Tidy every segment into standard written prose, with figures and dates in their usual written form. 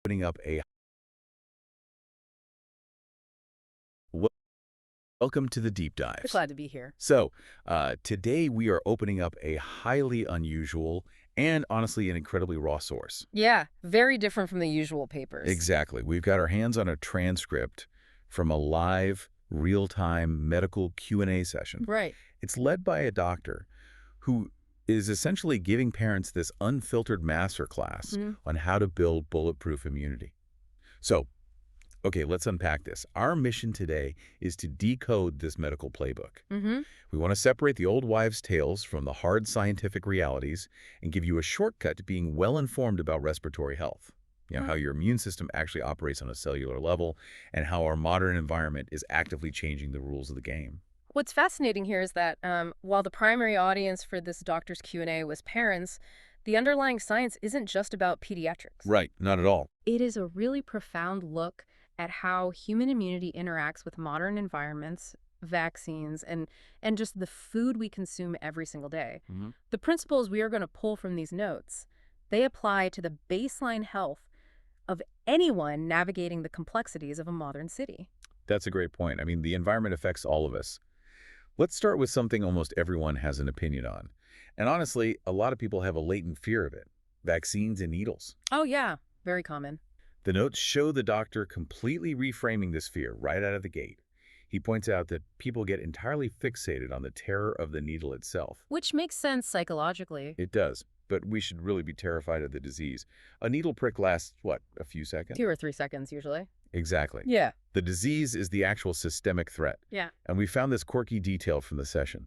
opening up a wel- welcome to the deep dives. Glad to be here. Today we are opening up a highly unusual and honestly an incredibly raw source. Yeah, very different from the usual papers. Exactly. We've got our hands on a transcript from a live, real-time medical Q&A session. Right. It's led by a doctor who is essentially giving parents this unfiltered masterclass Mhm. on how to build bulletproof immunity. So, okay, let's unpack this. Our mission today is to decode this medical playbook. Mm-hmm. We want to separate the old wives' tales from the hard scientific realities and give you a shortcut to being well-informed about respiratory health. How your immune system actually operates on a cellular level and how our modern environment is actively changing the rules of the game. What's fascinating here is that while the primary audience for this doctor's Q&A was parents, the underlying science isn't just about pediatrics. Right, not at all. It is a really profound look at how human immunity interacts with modern environments, vaccines, and just the food we consume every single day. Mhm. The principles we are going to pull from these notes, they apply to the baseline health of anyone navigating the complexities of a modern city. That's a great point. I mean, the environment affects all of us. Let's start with something almost everyone has an opinion on. And honestly, a lot of people have a latent fear of it. Vaccines and needles. Oh, yeah, very common. The notes show the doctor completely reframing this fear right out of the gate. He points out that people get entirely fixated on the terror of the needle itself. Which makes sense psychologically. It does, but we should really be terrified of the disease. A needle prick lasts, what, a few seconds? 2 or 3 seconds usually. Exactly. Yeah. The disease is the actual systemic threat. Yeah. And we found this quirky detail from the session.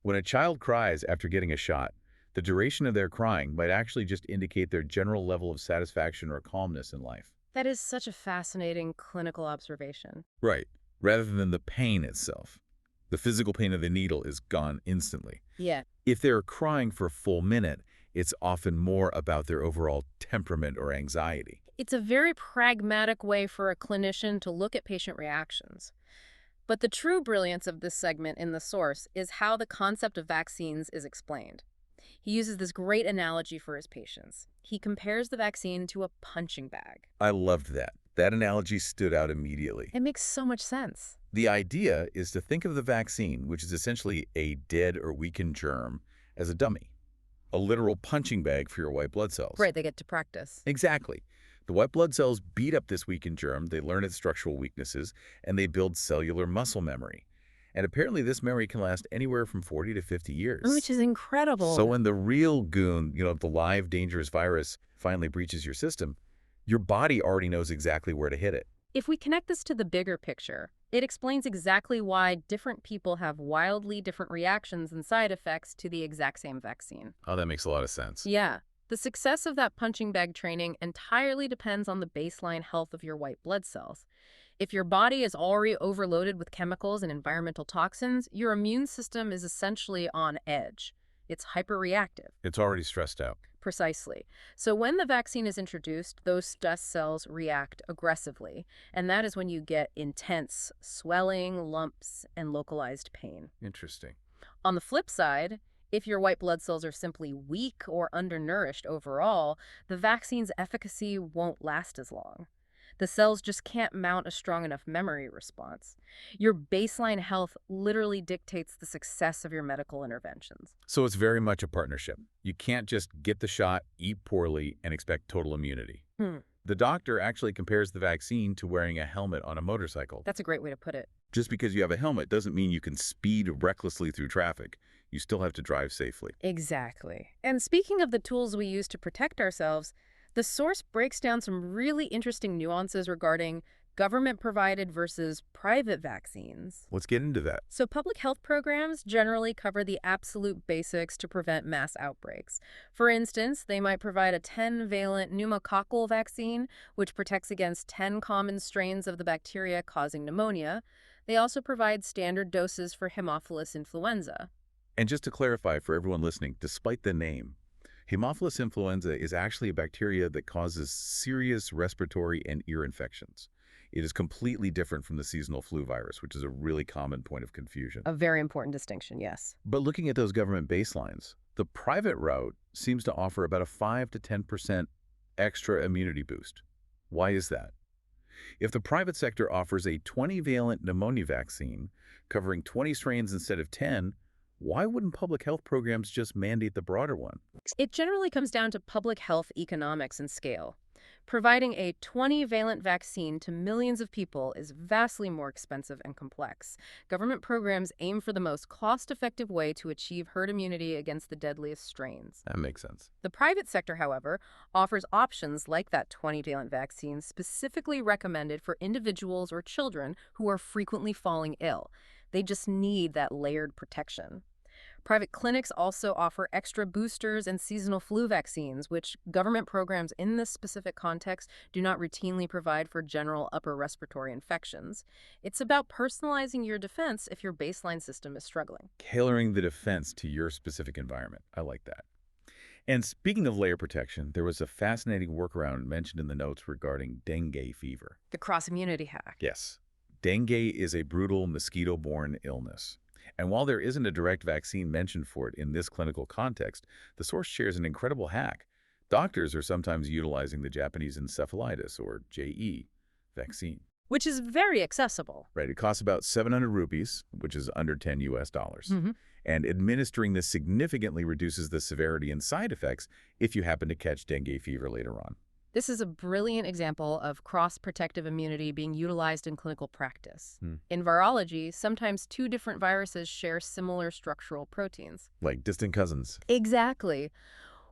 When a child cries after getting a shot, the duration of their crying might actually just indicate their general level of satisfaction or calmness in life. That is such a fascinating clinical observation. Right. Rather than the pain itself. The physical pain of the needle is gone instantly. Yeah. If they're crying for a full minute, it's often more about their overall temperament or anxiety. It's a very pragmatic way for a clinician to look at patient reactions. But the true brilliance of this segment in the source is how the concept of vaccines is explained. He uses this great analogy for his patients. He compares the vaccine to a punching bag. I loved that. That analogy stood out immediately. It makes so much sense. The idea is to think of the vaccine, which is essentially a dead or weakened germ, as a dummy. A literal punching bag for your white blood cells. Right, they get to practice. Exactly. The white blood cells beat up this weakened germ, they learn its structural weaknesses, and they build cellular muscle memory. And apparently this memory can last anywhere from 40 to 50 years. Which is incredible. So when the real goon, the live dangerous virus finally breaches your system, your body already knows exactly where to hit it. If we connect this to the bigger picture, it explains exactly why different people have wildly different reactions and side effects to the exact same vaccine. Oh, that makes a lot of sense. Yeah. The success of that punching bag training entirely depends on the baseline health of your white blood cells. If your body is already overloaded with chemicals and environmental toxins, your immune system is essentially on edge. It's hyperreactive. It's already stressed out. Precisely. So when the vaccine is introduced, those stress cells react aggressively, and that is when you get intense swelling, lumps, and localized pain. Interesting. On the flip side, if your white blood cells are simply weak or undernourished overall, the vaccine's efficacy won't last as long. The cells just can't mount a strong enough memory response. Your baseline health literally dictates the success of your medical interventions. So it's very much a partnership. You can't just get the shot, eat poorly, and expect total immunity. The doctor actually compares the vaccine to wearing a helmet on a motorcycle. That's a great way to put it. Just because you have a helmet doesn't mean you can speed recklessly through traffic. You still have to drive safely. Exactly. And speaking of the tools we use to protect ourselves, the source breaks down some really interesting nuances regarding government-provided versus private vaccines. Let's get into that. So public health programs generally cover the absolute basics to prevent mass outbreaks. For instance, they might provide a 10-valent pneumococcal vaccine, which protects against 10 common strains of the bacteria causing pneumonia. They also provide standard doses for Haemophilus influenza. And just to clarify for everyone listening, despite the name, Haemophilus influenza is actually a bacteria that causes serious respiratory and ear infections. It is completely different from the seasonal flu virus, which is a really common point of confusion. A very important distinction, yes. But looking at those government baselines, the private route seems to offer about a 5 to 10% extra immunity boost. Why is that? If the private sector offers a 20-valent pneumonia vaccine covering 20 strains instead of 10, why wouldn't public health programs just mandate the broader one? It generally comes down to public health economics and scale. Providing a 20-valent vaccine to millions of people is vastly more expensive and complex. Government programs aim for the most cost-effective way to achieve herd immunity against the deadliest strains. That makes sense. The private sector, however, offers options like that 20-valent vaccine specifically recommended for individuals or children who are frequently falling ill. They just need that layered protection. Private clinics also offer extra boosters and seasonal flu vaccines, which government programs in this specific context do not routinely provide for general upper respiratory infections. It's about personalizing your defense if your baseline system is struggling. Tailoring the defense to your specific environment. I like that. And speaking of layer protection, there was a fascinating workaround mentioned in the notes regarding dengue fever. The cross-immunity hack. Yes, dengue is a brutal mosquito-borne illness. And while there isn't a direct vaccine mentioned for it in this clinical context, the source shares an incredible hack. Doctors are sometimes utilizing the Japanese encephalitis, or JE, vaccine. Which is very accessible. Right, it costs about 700 rupees, which is under 10 US dollars. Mm-hmm. And administering this significantly reduces the severity and side effects if you happen to catch dengue fever later on. This is a brilliant example of cross-protective immunity being utilized in clinical practice. In virology, sometimes two different viruses share similar structural proteins. Like distant cousins. Exactly.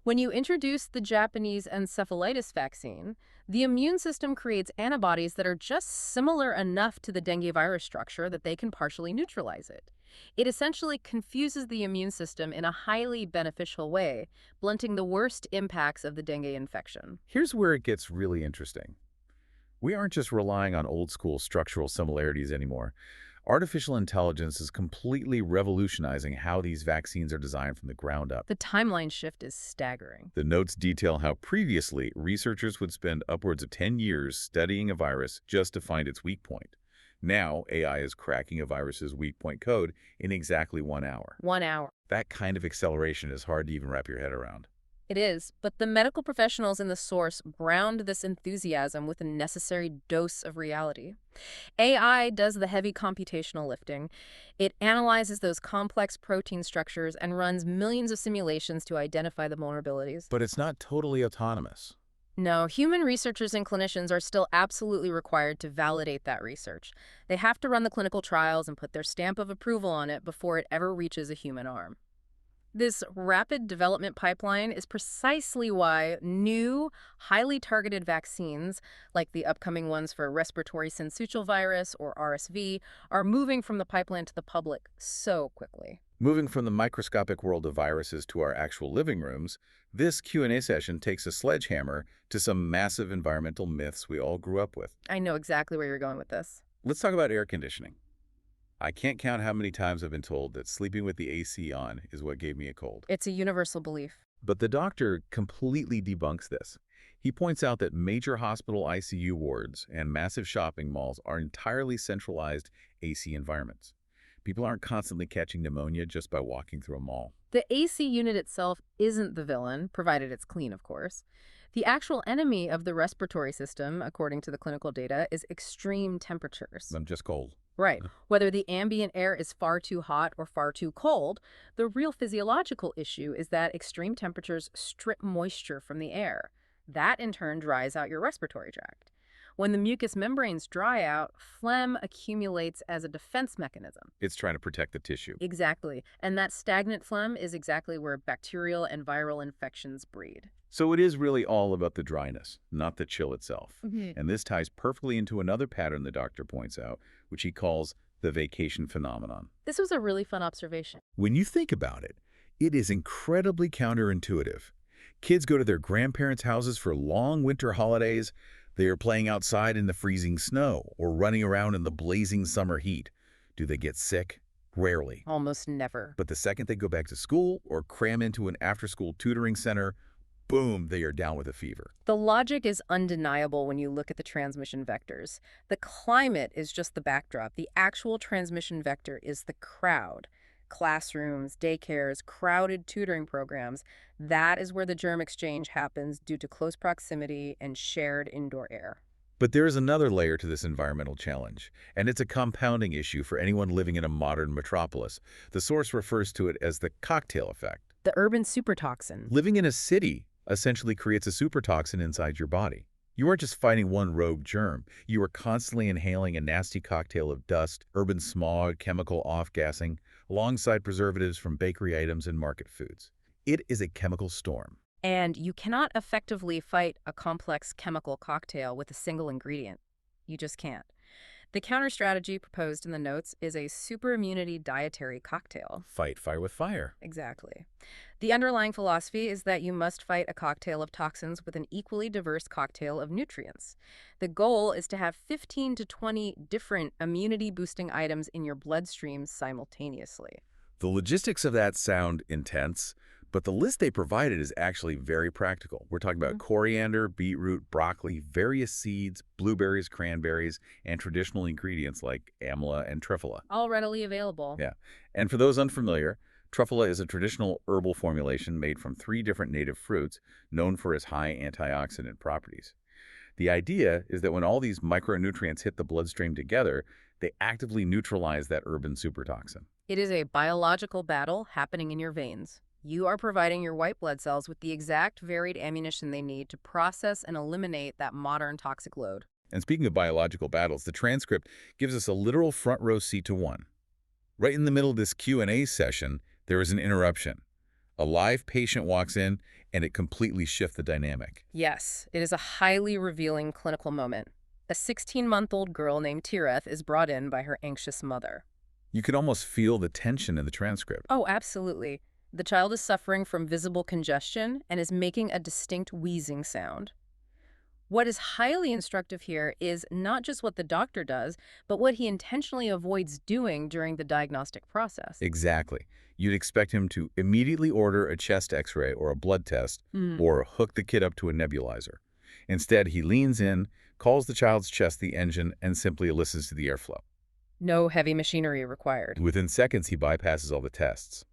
When you introduce the Japanese encephalitis vaccine, the immune system creates antibodies that are just similar enough to the dengue virus structure that they can partially neutralize it. It essentially confuses the immune system in a highly beneficial way, blunting the worst impacts of the dengue infection. Here's where it gets really interesting. We aren't just relying on old-school structural similarities anymore. Artificial intelligence is completely revolutionizing how these vaccines are designed from the ground up. The timeline shift is staggering. The notes detail how previously researchers would spend upwards of 10 years studying a virus just to find its weak point. Now, AI is cracking a virus's weak point code in exactly 1 hour. 1 hour. That kind of acceleration is hard to even wrap your head around. It is, but the medical professionals in the source ground this enthusiasm with a necessary dose of reality. AI does the heavy computational lifting. It analyzes those complex protein structures and runs millions of simulations to identify the vulnerabilities. But it's not totally autonomous. No, human researchers and clinicians are still absolutely required to validate that research. They have to run the clinical trials and put their stamp of approval on it before it ever reaches a human arm. This rapid development pipeline is precisely why new, highly targeted vaccines, like the upcoming ones for respiratory syncytial virus or RSV, are moving from the pipeline to the public so quickly. Moving from the microscopic world of viruses to our actual living rooms, this Q&A session takes a sledgehammer to some massive environmental myths we all grew up with. I know exactly where you're going with this. Let's talk about air conditioning. I can't count how many times I've been told that sleeping with the AC on is what gave me a cold. It's a universal belief. But the doctor completely debunks this. He points out that major hospital ICU wards and massive shopping malls are entirely centralized AC environments. People aren't constantly catching pneumonia just by walking through a mall. The AC unit itself isn't the villain, provided it's clean, of course. The actual enemy of the respiratory system, according to the clinical data, is extreme temperatures. I'm just cold. Right. Whether the ambient air is far too hot or far too cold, the real physiological issue is that extreme temperatures strip moisture from the air. That, in turn, dries out your respiratory tract. When the mucous membranes dry out, phlegm accumulates as a defense mechanism. It's trying to protect the tissue. Exactly. And that stagnant phlegm is exactly where bacterial and viral infections breed. So it is really all about the dryness, not the chill itself. Mm-hmm. And this ties perfectly into another pattern the doctor points out, which he calls the vacation phenomenon. This was a really fun observation. When you think about it, it is incredibly counterintuitive. Kids go to their grandparents' houses for long winter holidays. They are playing outside in the freezing snow or running around in the blazing summer heat. Do they get sick? Rarely. Almost never. But the second they go back to school or cram into an after-school tutoring center, boom, they are down with a fever. The logic is undeniable when you look at the transmission vectors. The climate is just the backdrop. The actual transmission vector is the crowd. Classrooms, daycares, crowded tutoring programs. That is where the germ exchange happens due to close proximity and shared indoor air. But there is another layer to this environmental challenge, and it's a compounding issue for anyone living in a modern metropolis. The source refers to it as the cocktail effect. The urban supertoxin. Living in a city essentially creates a supertoxin inside your body. You aren't just fighting one rogue germ. You are constantly inhaling a nasty cocktail of dust, urban smog, chemical off-gassing, alongside preservatives from bakery items and market foods. It is a chemical storm. And you cannot effectively fight a complex chemical cocktail with a single ingredient. You just can't. The counter strategy proposed in the notes is a superimmunity dietary cocktail. Fight fire with fire. Exactly. The underlying philosophy is that you must fight a cocktail of toxins with an equally diverse cocktail of nutrients. The goal is to have 15 to 20 different immunity-boosting items in your bloodstream simultaneously. The logistics of that sound intense, but the list they provided is actually very practical. We're talking about coriander, beetroot, broccoli, various seeds, blueberries, cranberries, and traditional ingredients like amla and truffa. All readily available. Yeah. And for those unfamiliar, truffa is a traditional herbal formulation made from 3 different native fruits known for its high antioxidant properties. The idea is that when all these micronutrients hit the bloodstream together, they actively neutralize that urban supertoxin. It is a biological battle happening in your veins. You are providing your white blood cells with the exact varied ammunition they need to process and eliminate that modern toxic load. And speaking of biological battles, the transcript gives us a literal front row seat to one. Right in the middle of this Q&A session, there is an interruption. A live patient walks in, and it completely shifts the dynamic. Yes, it is a highly revealing clinical moment. A 16-month-old girl named Tireth is brought in by her anxious mother. You can almost feel the tension in the transcript. Oh, absolutely. The child is suffering from visible congestion and is making a distinct wheezing sound. What is highly instructive here is not just what the doctor does, but what he intentionally avoids doing during the diagnostic process. Exactly. You'd expect him to immediately order a chest x-ray or a blood test, or hook the kid up to a nebulizer. Instead, he leans in, calls the child's chest the engine, and simply listens to the airflow. No heavy machinery required. Within seconds, he bypasses all the tests.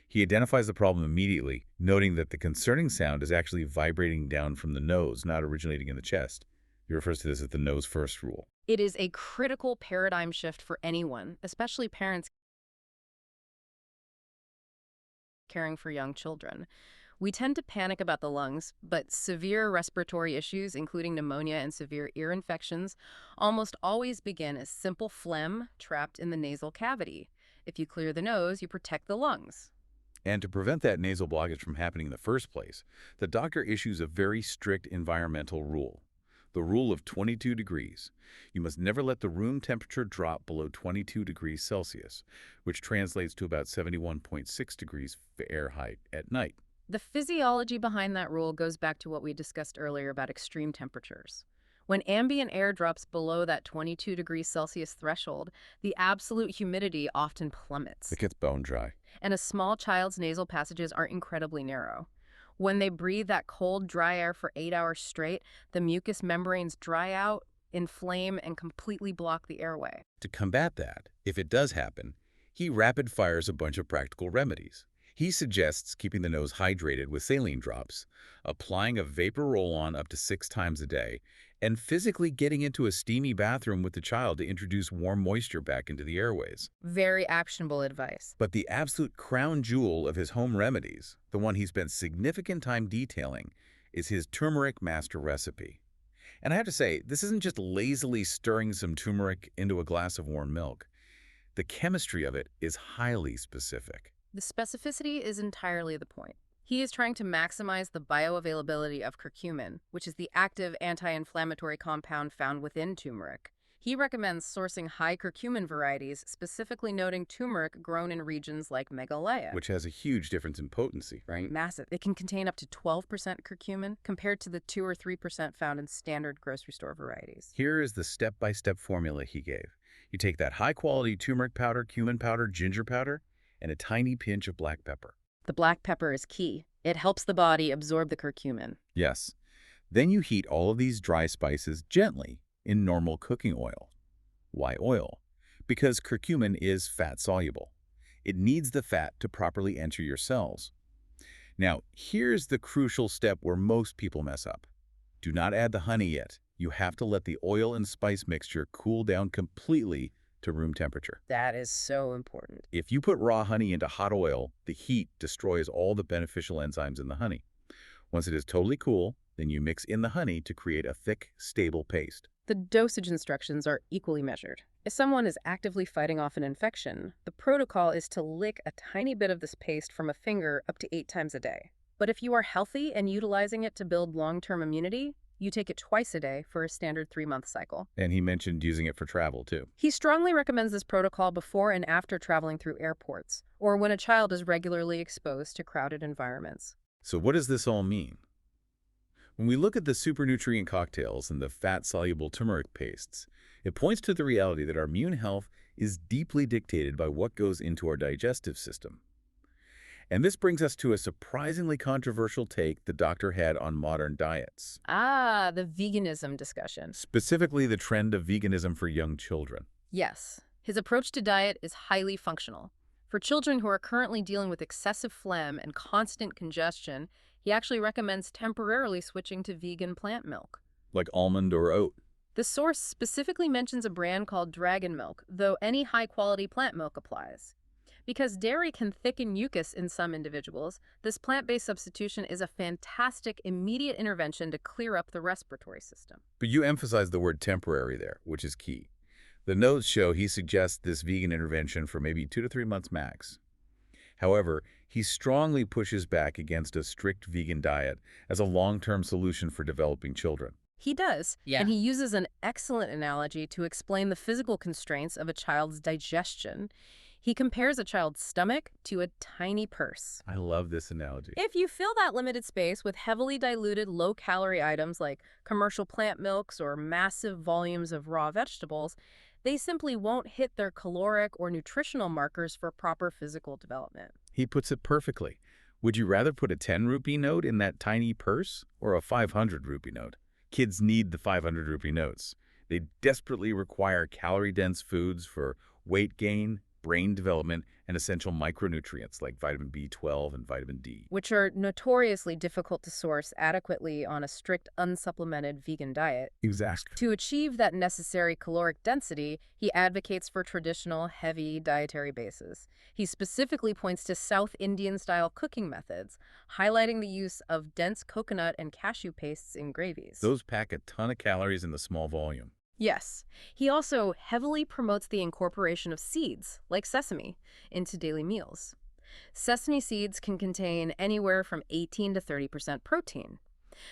He identifies the problem immediately, noting that the concerning sound is actually vibrating down from the nose, not originating in the chest. He refers to this as the nose first rule. It is a critical paradigm shift for anyone, especially parents caring for young children. We tend to panic about the lungs, but severe respiratory issues, including pneumonia and severe ear infections, almost always begin as simple phlegm trapped in the nasal cavity. If you clear the nose, you protect the lungs. And to prevent that nasal blockage from happening in the first place, the doctor issues a very strict environmental rule. The rule of 22 degrees. You must never let the room temperature drop below 22 degrees Celsius, which translates to about 71.6 degrees Fahrenheit at night. The physiology behind that rule goes back to what we discussed earlier about extreme temperatures. When ambient air drops below that 22 degrees Celsius threshold, the absolute humidity often plummets. It gets bone dry. And a small child's nasal passages are incredibly narrow. When they breathe that cold, dry air for 8 hours straight, the mucous membranes dry out, inflame, and completely block the airway. To combat that, if it does happen, he rapid fires a bunch of practical remedies. He suggests keeping the nose hydrated with saline drops, applying a vapor roll-on up to 6 times a day, and physically getting into a steamy bathroom with the child to introduce warm moisture back into the airways. Very actionable advice. But the absolute crown jewel of his home remedies, the one he spent significant time detailing, is his turmeric master recipe. And I have to say, this isn't just lazily stirring some turmeric into a glass of warm milk. The chemistry of it is highly specific. The specificity is entirely the point. He is trying to maximize the bioavailability of curcumin, which is the active anti-inflammatory compound found within turmeric. He recommends sourcing high curcumin varieties, specifically noting turmeric grown in regions like Meghalaya. Which has a huge difference in potency, right? Massive. It can contain up to 12% curcumin, compared to the 2 or 3% found in standard grocery store varieties. Here is the step-by-step formula he gave. You take that high-quality turmeric powder, cumin powder, ginger powder, and a tiny pinch of black pepper. The black pepper is key. It helps the body absorb the curcumin. Yes. Then you heat all of these dry spices gently in normal cooking oil. Why oil? Because curcumin is fat-soluble. It needs the fat to properly enter your cells. Now, here's the crucial step where most people mess up. Do not add the honey yet. You have to let the oil and spice mixture cool down completely to room temperature. That is so important. If you put raw honey into hot oil, the heat destroys all the beneficial enzymes in the honey. Once it is totally cool, then you mix in the honey to create a thick, stable paste. The dosage instructions are equally measured. If someone is actively fighting off an infection, the protocol is to lick a tiny bit of this paste from a finger up to 8 times a day. But if you are healthy and utilizing it to build long-term immunity, you take it twice a day for a standard 3-month cycle. And he mentioned using it for travel, too. He strongly recommends this protocol before and after traveling through airports, or when a child is regularly exposed to crowded environments. So what does this all mean? When we look at the supernutrient cocktails and the fat-soluble turmeric pastes, it points to the reality that our immune health is deeply dictated by what goes into our digestive system. And this brings us to a surprisingly controversial take the doctor had on modern diets, Ah, the veganism discussion. specifically the trend of veganism for young children. Yes, his approach to diet is highly functional. For children who are currently dealing with excessive phlegm and constant congestion, he actually recommends temporarily switching to vegan plant milk. Like almond or oat. The source specifically mentions a brand called Dragon Milk, though any high-quality plant milk applies. Because dairy can thicken mucus in some individuals, this plant-based substitution is a fantastic immediate intervention to clear up the respiratory system. But you emphasize the word temporary there, which is key. The notes show he suggests this vegan intervention for maybe 2 to 3 months max. However, he strongly pushes back against a strict vegan diet as a long-term solution for developing children. He does, and he uses an excellent analogy to explain the physical constraints of a child's digestion. He compares a child's stomach to a tiny purse. I love this analogy. If you fill that limited space with heavily diluted, low-calorie items like commercial plant milks or massive volumes of raw vegetables, they simply won't hit their caloric or nutritional markers for proper physical development. He puts it perfectly. Would you rather put a 10 rupee note in that tiny purse or a 500 rupee note? Kids need the 500 rupee notes. They desperately require calorie-dense foods for weight gain, brain development, and essential micronutrients like vitamin B12 and vitamin D. Which are notoriously difficult to source adequately on a strict, unsupplemented vegan diet. Exactly. To achieve that necessary caloric density, he advocates for traditional, heavy dietary bases. He specifically points to South Indian-style cooking methods, highlighting the use of dense coconut and cashew pastes in gravies. Those pack a ton of calories in the small volume. Yes. He also heavily promotes the incorporation of seeds, like sesame, into daily meals. Sesame seeds can contain anywhere from 18 to 30% protein.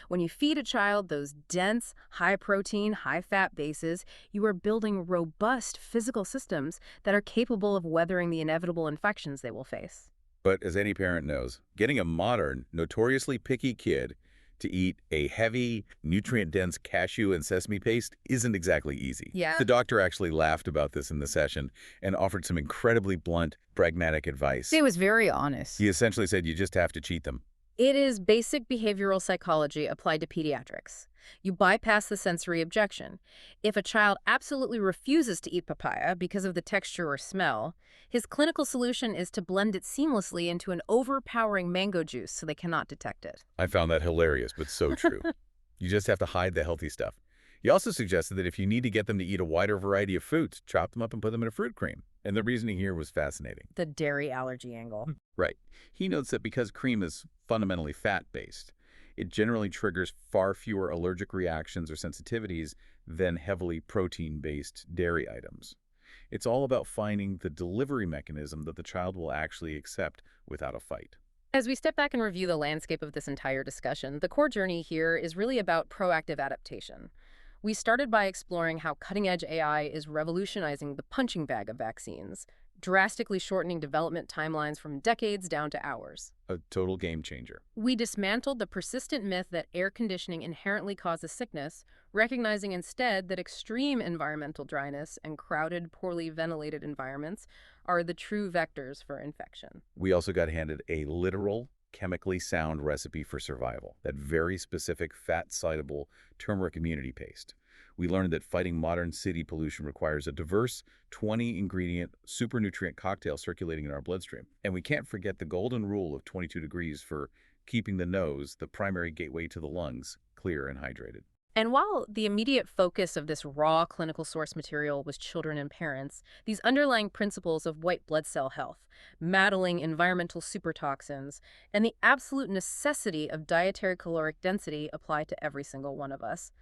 When you feed a child those dense, high-protein, high-fat bases, you are building robust physical systems that are capable of weathering the inevitable infections they will face. But as any parent knows, getting a modern, notoriously picky kid to eat a heavy, nutrient-dense cashew and sesame paste isn't exactly easy. Yeah. The doctor actually laughed about this in the session and offered some incredibly blunt, pragmatic advice. He was very honest. He essentially said you just have to cheat them. It is basic behavioral psychology applied to pediatrics. You bypass the sensory objection. If a child absolutely refuses to eat papaya because of the texture or smell, his clinical solution is to blend it seamlessly into an overpowering mango juice so they cannot detect it. I found that hilarious, but so true. You just have to hide the healthy stuff. He also suggested that if you need to get them to eat a wider variety of fruits, chop them up and put them in a fruit cream. And the reasoning here was fascinating. The dairy allergy angle. Right. He notes that because cream is fundamentally fat-based, it generally triggers far fewer allergic reactions or sensitivities than heavily protein-based dairy items. It's all about finding the delivery mechanism that the child will actually accept without a fight. As we step back and review the landscape of this entire discussion, the core journey here is really about proactive adaptation. We started by exploring how cutting-edge AI is revolutionizing the punching bag of vaccines, drastically shortening development timelines from decades down to hours. A total game changer. We dismantled the persistent myth that air conditioning inherently causes sickness, recognizing instead that extreme environmental dryness and crowded, poorly ventilated environments are the true vectors for infection. We also got handed a literal, chemically sound recipe for survival, that very specific fat-soluble turmeric immunity paste. We learned that fighting modern city pollution requires a diverse 20-ingredient supernutrient cocktail circulating in our bloodstream. And we can't forget the golden rule of 22 degrees for keeping the nose, the primary gateway to the lungs, clear and hydrated. And while the immediate focus of this raw clinical source material was children and parents, these underlying principles of white blood cell health, battling environmental supertoxins, and the absolute necessity of dietary caloric density apply to every single one of us.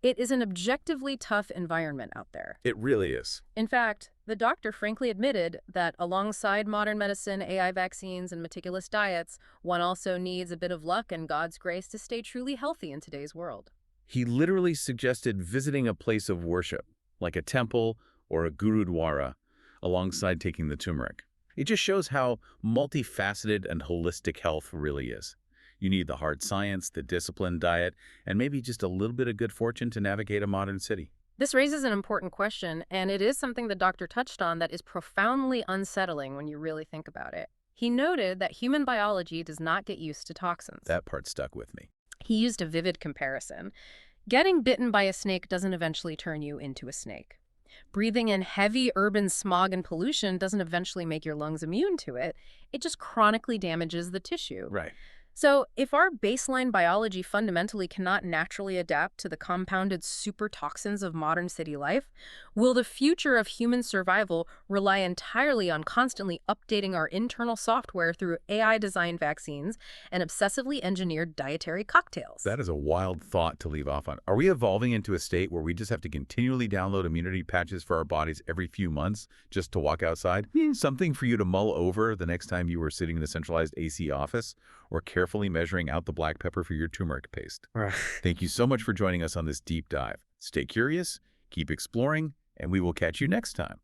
It is an objectively tough environment out there. It really is. In fact, the doctor frankly admitted that alongside modern medicine, AI vaccines, and meticulous diets, one also needs a bit of luck and God's grace to stay truly healthy in today's world. He literally suggested visiting a place of worship, like a temple or a gurudwara, alongside taking the turmeric. It just shows how multifaceted and holistic health really is. You need the hard science, the disciplined diet, and maybe just a little bit of good fortune to navigate a modern city. This raises an important question, and it is something the doctor touched on that is profoundly unsettling when you really think about it. He noted that human biology does not get used to toxins. That part stuck with me. He used a vivid comparison. Getting bitten by a snake doesn't eventually turn you into a snake. Breathing in heavy urban smog and pollution doesn't eventually make your lungs immune to it. It just chronically damages the tissue. Right. So, if our baseline biology fundamentally cannot naturally adapt to the compounded super toxins of modern city life, will the future of human survival rely entirely on constantly updating our internal software through AI-designed vaccines and obsessively engineered dietary cocktails? That is a wild thought to leave off on. Are we evolving into a state where we just have to continually download immunity patches for our bodies every few months just to walk outside? Something for you to mull over the next time you were sitting in a centralized AC office, or carefully measuring out the black pepper for your turmeric paste. Right. Thank you so much for joining us on this deep dive. Stay curious, keep exploring, and we will catch you next time.